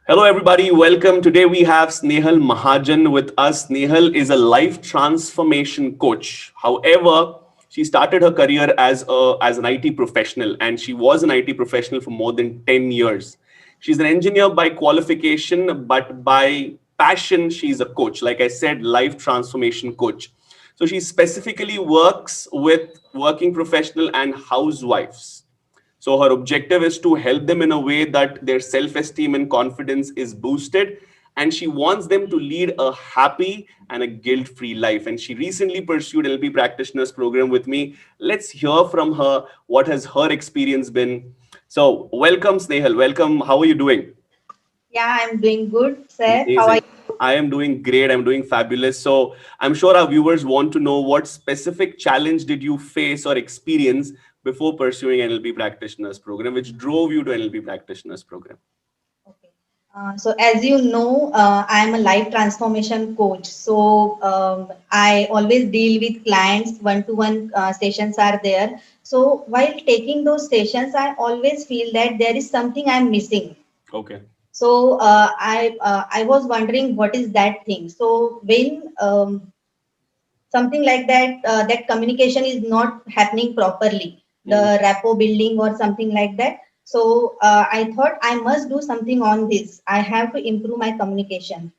Hello, everybody. Welcome. Today we have Snehal Mahajan with us. Snehal is a life transformation coach. However, she started her career as an IT professional, and she was an IT professional for more than 10 years. She's an engineer by qualification, but by passion, she's a coach. Like I said, life transformation coach. So she specifically works with working professional and housewives. So her objective is to help them in a way that their self-esteem and confidence is boosted. And she wants them to lead a happy and a guilt-free life. And she recently pursued LP practitioners program with me. Let's hear from her. What has her experience been? So welcome, Snehal. Welcome. How are you doing? Yeah, I'm doing good, sir. How are Amazing. you? I am doing great. I'm doing fabulous. So I'm sure our viewers want to know what specific challenge did you face or experience before pursuing NLP practitioners program, which drove you to NLP practitioners program. Okay. So as you know, I'm a life transformation coach. So I always deal with clients. One-to-one sessions are there. So while taking those sessions, I always feel that there is something I'm missing. Okay. So I was wondering what is that thing. So when something like that, that communication is not happening properly, Mm-hmm. the rapport building or something like that. So I thought I must do something on this. I have to improve my communication.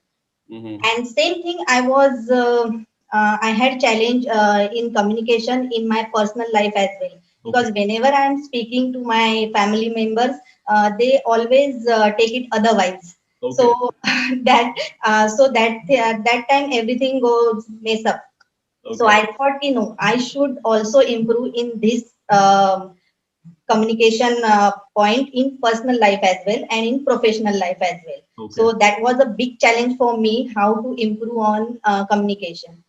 Mm-hmm. And same thing, I had challenge in communication in my personal life as well. Okay. Because whenever I am speaking to my family members, they always take it otherwise. Okay. So that time everything goes mess up. So Okay. I thought, I should also improve in this communication point in personal life as well and in professional life as well. Okay. So that was a big challenge for me, how to improve on communication.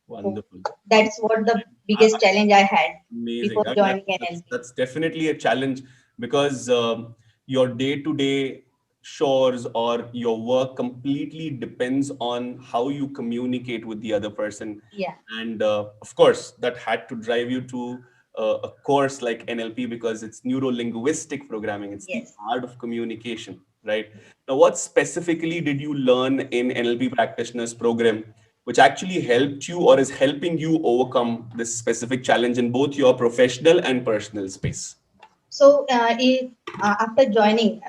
So Wonderful. that's what the I, biggest challenge I had Amazing. before I mean, joining NLP. that's definitely a challenge because your day-to-day chores or your work completely depends on how you communicate with the other person. Yeah. And of course, that had to drive you to a course like NLP because it's neuro-linguistic programming. It's the Yes. art of communication, right? Now, what specifically did you learn in NLP practitioners program which actually helped you or is helping you overcome this specific challenge in both your professional and personal space? So, after joining,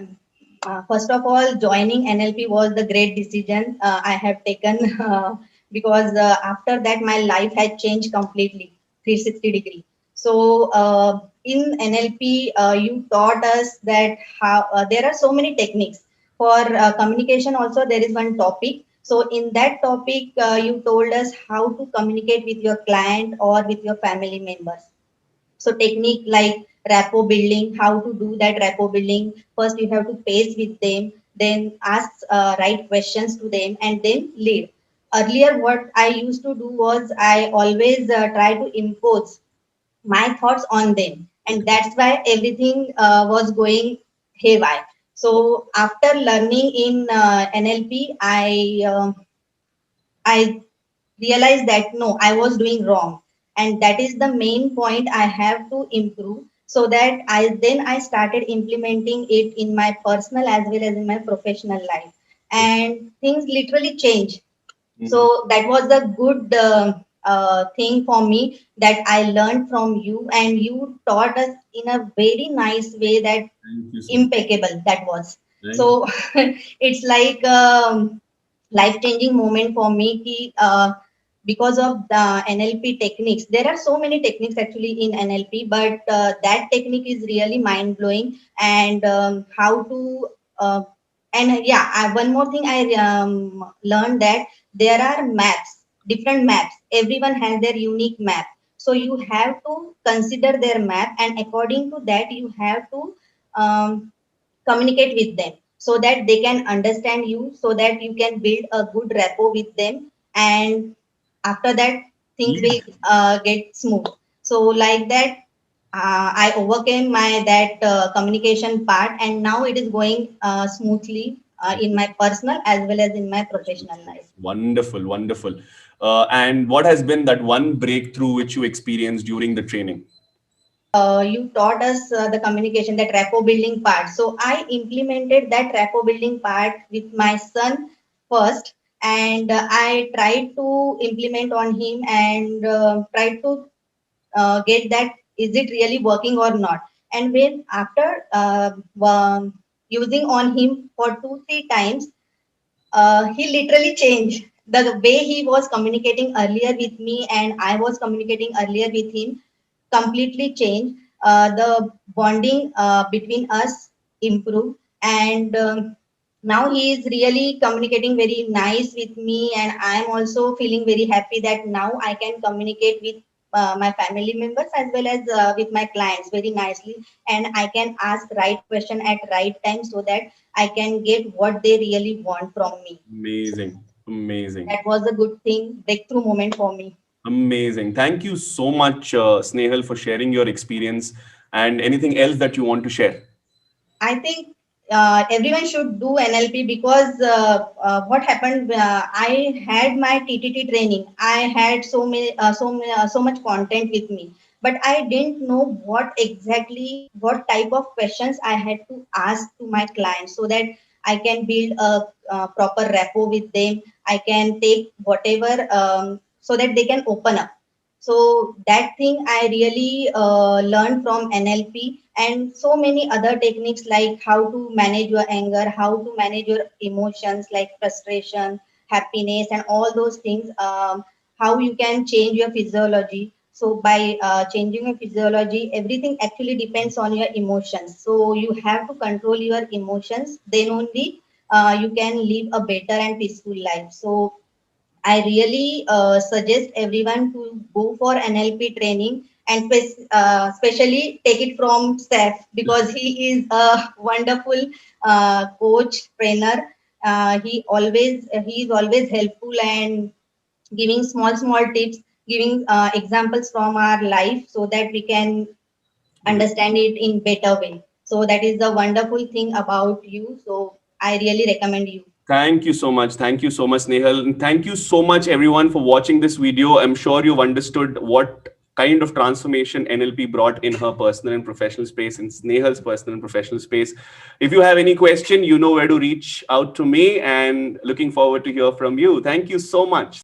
first of all, joining NLP was the great decision I have taken because after that, my life had changed completely, 360 degree. So, in NLP, you taught us that how there are so many techniques for communication. Also, there is one topic. So, in that topic, you told us how to communicate with your client or with your family members. So technique like rapport building, how to do that rapport building. First, you have to pace with them, then ask right questions to them, and then lead. Earlier, what I used to do was I always try to impose my thoughts on them, and Okay. that's why everything was going haywire. So after learning in NLP, I realized that no, I was doing wrong. And that is the main point I have to improve so that I started implementing it in my personal as well as in my professional life. And things literally change. Mhm. So that was the good thing for me that I learned from you, and you taught us in a very nice way that Thank you so much. impeccable that was. Thank So it's like life changing moment for me ki, because of the NLP techniques. There are so many techniques actually in NLP, but that technique is really mind blowing. And how to and yeah, one more thing I learned that there are maps, different maps. Everyone has their unique map. So you have to consider their map, and according to that, you have to um, communicate with them so that they can understand you, so that you can build a good rapport with them, and after that things will you. get smooth. So like that, I overcame my that communication part, and now it is going smoothly in my personal as well as in my professional life. Wonderful, wonderful. And what has been that one breakthrough which you experienced during the training? you taught us the communication, that rapport building part. So I implemented that rapport building part with my son first, and I tried to implement on him and tried to get that is it really working or not. And when after using on him for 2 3 times, he literally changed the way he was communicating earlier with me and I was communicating earlier with him, completely changed. The bonding between us improved, and now he is really communicating very nice with me, and I am also feeling very happy that now I can communicate with my family members as well as with my clients very nicely, and I can ask right question at right time so that I can get what they really want from me. So Amazing. Amazing. that was a good thing, breakthrough moment for me. Amazing. Thank you so much, Snehal, for sharing your experience and anything else that you want to share. I think everyone should do NLP because what happened? I had my TTT training. I had so much content with me, but I didn't know what exactly what type of questions I had to ask to my clients so that I can build a proper rapport with them. I can take whatever so that they can open up. So that thing I really learned from NLP, and so many other techniques like how to manage your anger, how to manage your emotions like frustration, happiness, and all those things. How you can change your physiology. So by changing your physiology, everything actually depends on your emotions. So you have to control your emotions. Then only you can live a better and peaceful life. So I really suggest everyone to go for NLP training and especially take it from Steph because he is a wonderful coach trainer. He is always helpful and giving small tips, giving examples from our life so that we can understand it in better way. So that is the wonderful thing about you. So I really recommend you. Thank you so much. Thank you so much, Nehal. And thank you so much, everyone, for watching this video. I'm sure you've understood what kind of transformation NLP brought in her personal and professional space, in Snehal's personal and professional space. If you have any question, you know where to reach out to me, and looking forward to hear from you. Thank you so much.